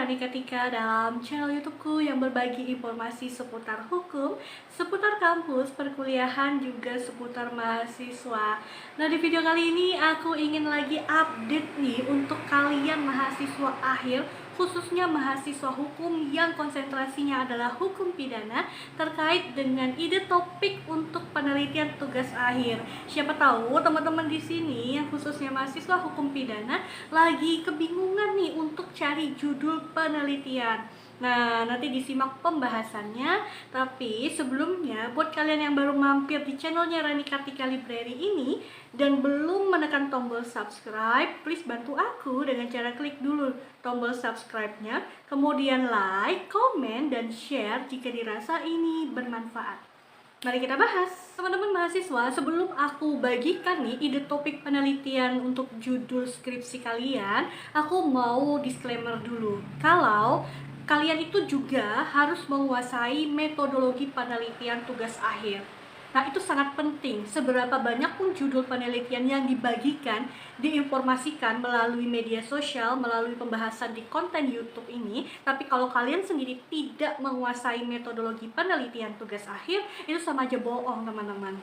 Rani Katika dalam channel YouTubeku yang berbagi informasi seputar hukum, seputar kampus, perkuliahan, juga seputar mahasiswa. Nah, di video kali ini aku ingin lagi update nih untuk kalian mahasiswa akhir, khususnya mahasiswa hukum yang konsentrasinya adalah hukum pidana, terkait dengan ide topik untuk penelitian tugas akhir. Siapa tahu teman-teman di sini yang khususnya mahasiswa hukum pidana lagi kebingungan nih untuk cari judul penelitian. Nah, nanti disimak pembahasannya. Tapi sebelumnya, buat kalian yang baru mampir di channelnya Rani Kartika Library ini dan belum menekan tombol subscribe, please bantu aku dengan cara klik dulu tombol subscribe-nya, kemudian like, komen, dan share jika dirasa ini bermanfaat. Mari kita bahas. Teman-teman mahasiswa, sebelum aku bagikan nih ide topik penelitian untuk judul skripsi kalian, aku mau disclaimer dulu. Kalau kalian itu juga harus menguasai metodologi penelitian tugas akhir. Nah, itu sangat penting. Seberapa banyak pun judul penelitian yang dibagikan, diinformasikan melalui media sosial, melalui pembahasan di konten YouTube ini, tapi kalau kalian sendiri tidak menguasai metodologi penelitian tugas akhir, itu sama aja bohong, teman-teman.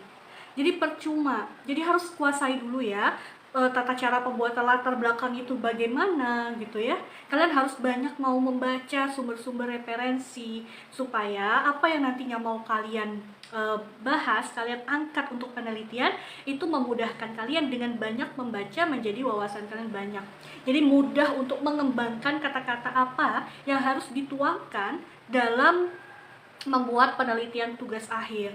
Jadi percuma. Jadi harus kuasai dulu ya tata cara pembuatan latar belakang itu bagaimana gitu ya. Kalian harus banyak mau membaca sumber-sumber referensi supaya apa yang nantinya mau kalian bahas, kalian angkat untuk penelitian itu memudahkan kalian dengan banyak membaca, menjadi wawasan kalian banyak. Jadi mudah untuk mengembangkan kata-kata apa yang harus dituangkan dalam membuat penelitian tugas akhir.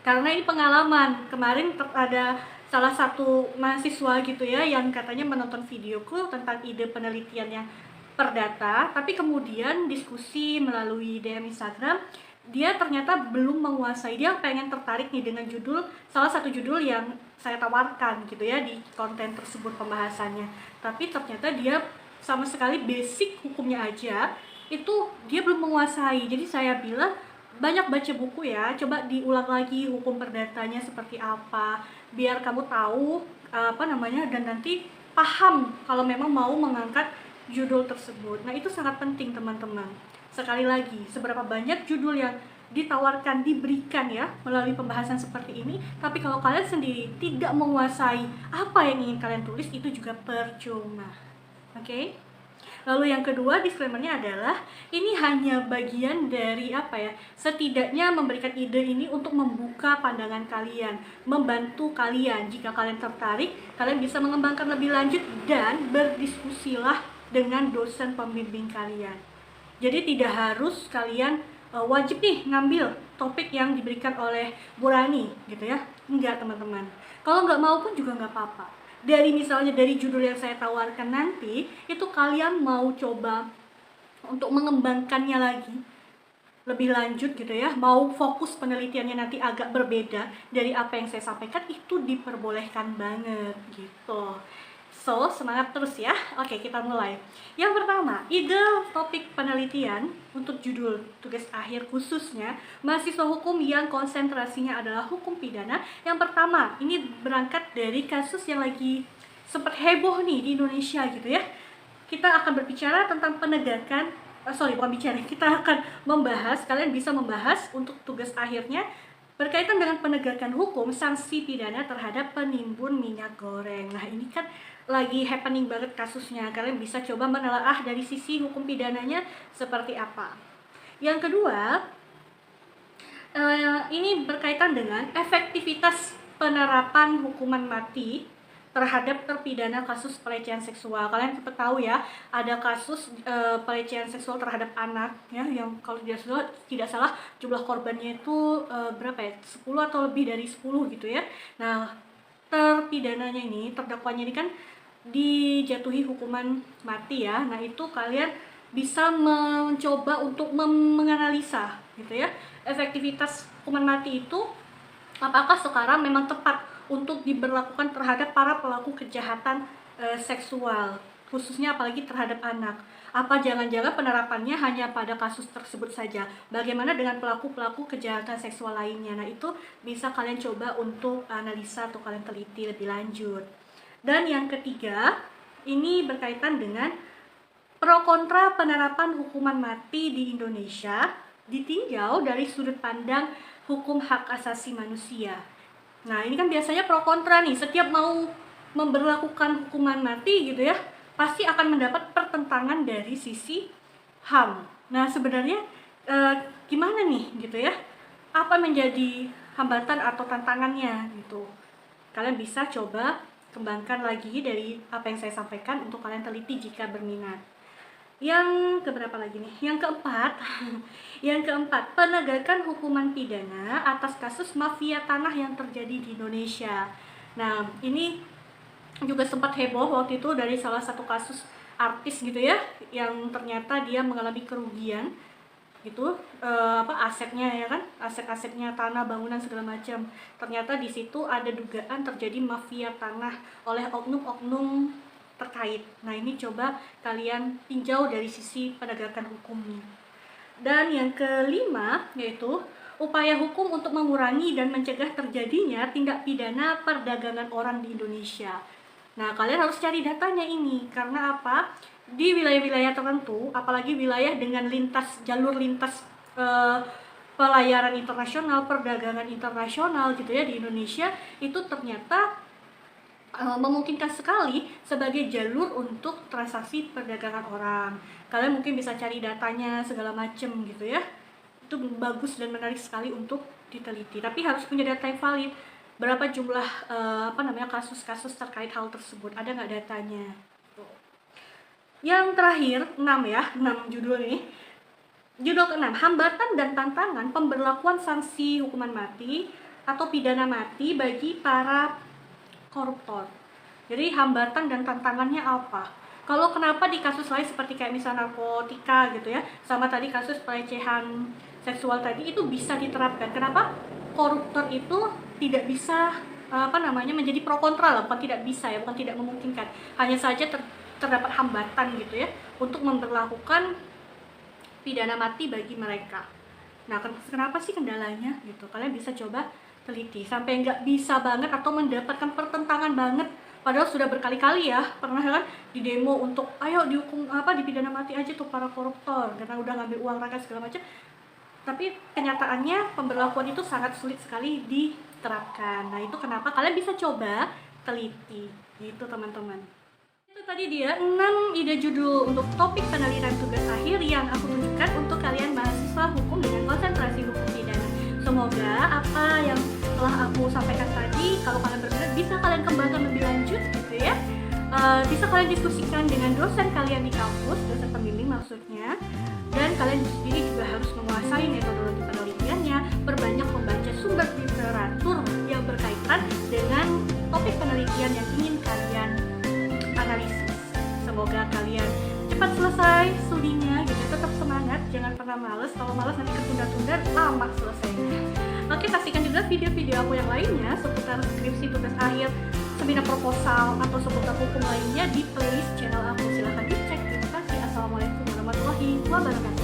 Karena ini pengalaman, kemarin ada salah satu mahasiswa gitu ya yang katanya menonton videoku tentang ide penelitian yang perdata, tapi kemudian diskusi melalui DM Instagram, dia ternyata belum menguasai. Dia pengen tertarik nih dengan judul, salah satu judul yang saya tawarkan gitu ya di konten tersebut pembahasannya, tapi ternyata dia sama sekali basic hukumnya aja itu dia belum menguasai. Jadi saya bilang banyak baca buku ya, coba diulang lagi hukum perdatanya seperti apa, biar kamu tahu dan nanti paham kalau memang mau mengangkat judul tersebut. Nah, itu sangat penting teman-teman. Sekali lagi, seberapa banyak judul yang ditawarkan, diberikan ya melalui pembahasan seperti ini, tapi kalau kalian sendiri tidak menguasai apa yang ingin kalian tulis, itu juga percuma. Oke? Lalu yang kedua, disclaimernya adalah ini hanya bagian dari setidaknya memberikan ide ini untuk membuka pandangan kalian, membantu kalian. Jika kalian tertarik, kalian bisa mengembangkan lebih lanjut dan berdiskusilah dengan dosen pembimbing kalian. Jadi tidak harus kalian wajib nih ngambil topik yang diberikan oleh Bu Rani gitu ya. Enggak, teman-teman. Kalau nggak mau pun juga nggak apa-apa. Dari judul yang saya tawarkan nanti, itu kalian mau coba untuk mengembangkannya lagi lebih lanjut gitu ya, mau fokus penelitiannya nanti agak berbeda dari apa yang saya sampaikan, itu diperbolehkan banget gitu. So, semangat terus ya. Oke, kita mulai. Yang pertama, ide topik penelitian untuk judul tugas akhir khususnya mahasiswa hukum yang konsentrasinya adalah hukum pidana. Yang pertama, ini berangkat dari kasus yang lagi sempat heboh nih di Indonesia gitu ya. Kita akan berbicara tentang penegakan, kita akan membahas, kalian bisa membahas untuk tugas akhirnya berkaitan dengan penegakan hukum sanksi pidana terhadap penimbun minyak goreng. Nah, ini kan lagi happening banget kasusnya. Kalian bisa coba menelaah dari sisi hukum pidananya seperti apa. Yang kedua, ini berkaitan dengan efektivitas penerapan hukuman mati terhadap terpidana kasus pelecehan seksual. Kalian cepat tahu ya, ada kasus pelecehan seksual terhadap anak ya, yang kalau tidak salah jumlah korbannya itu 10 atau lebih dari 10 gitu ya. Nah, terpidananya ini, terdakwanya ini kan dijatuhi hukuman mati ya. Nah, itu kalian bisa mencoba untuk menganalisa gitu ya, efektivitas hukuman mati itu apakah sekarang memang tepat untuk diberlakukan terhadap para pelaku kejahatan seksual, khususnya apalagi terhadap anak. Apa jangan-jangan penerapannya hanya pada kasus tersebut saja? Bagaimana dengan pelaku-pelaku kejahatan seksual lainnya? Nah, itu bisa kalian coba untuk analisa atau kalian teliti lebih lanjut. Dan yang ketiga, ini berkaitan dengan pro kontra penerapan hukuman mati di Indonesia ditinjau dari sudut pandang hukum hak asasi manusia. Nah, ini kan biasanya pro kontra nih, setiap mau memberlakukan hukuman mati gitu ya, pasti akan mendapat pertentangan dari sisi HAM. Nah, sebenarnya gimana nih gitu ya? Apa menjadi hambatan atau tantangannya gitu? Kalian bisa coba kembangkan lagi dari apa yang saya sampaikan untuk kalian teliti jika berminat. Yang keberapa lagi nih? Yang keempat, penegakan hukuman pidana atas kasus mafia tanah yang terjadi di Indonesia. Nah, ini juga sempat heboh waktu itu dari salah satu kasus artis gitu ya, yang ternyata dia mengalami kerugian gitu, asetnya ya kan, aset-asetnya tanah, bangunan segala macam. Ternyata di situ ada dugaan terjadi mafia tanah oleh oknum-oknum terkait. Nah, ini coba kalian tinjau dari sisi penegakan hukumnya. Dan yang kelima yaitu upaya hukum untuk mengurangi dan mencegah terjadinya tindak pidana perdagangan orang di Indonesia. Nah, kalian harus cari datanya ini, karena apa? Di wilayah-wilayah tertentu, apalagi wilayah dengan jalur lintas pelayaran internasional, perdagangan internasional gitu ya di Indonesia, itu ternyata memungkinkan sekali sebagai jalur untuk transaksi perdagangan orang. Kalian mungkin bisa cari datanya segala macem gitu ya. Itu bagus dan menarik sekali untuk diteliti, tapi harus punya data yang valid. Berapa jumlah kasus-kasus terkait hal tersebut, ada nggak datanya? Yang terakhir, 6 judul ini. Judul ke-6, hambatan dan tantangan pemberlakuan sanksi hukuman mati atau pidana mati bagi para koruptor. Jadi hambatan dan tantangannya apa? Kalau kenapa di kasus lain seperti kayak misalnya narkotika gitu ya, sama tadi kasus pelecehan seksual tadi itu bisa diterapkan. Kenapa koruptor itu tidak bisa menjadi pro kontra lah, bukan tidak bisa ya, bukan tidak memungkinkan. Hanya saja terdapat hambatan gitu ya untuk memberlakukan pidana mati bagi mereka. Nah, kenapa sih kendalanya gitu? Kalian bisa coba teliti sampai nggak bisa banget atau mendapatkan pertentangan banget, padahal sudah berkali-kali ya pernah kan di demo untuk ayo dihukum dipidana mati aja tuh para koruptor karena udah ngambil uang rakyat segala macam. Tapi kenyataannya pemberlakuan itu sangat sulit sekali diterapkan. Nah, itu kenapa kalian bisa coba teliti gitu teman-teman. Itu tadi dia 6 ide judul untuk topik penelitian tugas akhir yang aku tunjukkan untuk kalian mahasiswa hukum dengan konsentrasi hukum pidana. Semoga apa yang telah aku sampaikan tadi, kalau kalian berminat bisa kalian kembangkan lebih lanjut gitu ya. Bisa kalian diskusikan dengan dosen kalian di kampus, dosen pembimbing maksudnya. Dan kalian sendiri juga harus menguasai metodologi penelitiannya, berbanyak membaca sumber literatur yang berkaitan dengan topik penelitian yang ingin kalian analisis. Semoga kalian cepat selesai studinya gitu, tetap semangat, jangan pernah males. Kalau males nanti ketunda-tunda, lama selesainya. Oke, saksikan juga video-video aku yang lainnya seputar skripsi, tugas akhir, seminar proposal, atau seputar hukum lainnya di playlist channel aku. Silahkan dicek. Terima kasih. Assalamualaikum warahmatullahi wabarakatuh.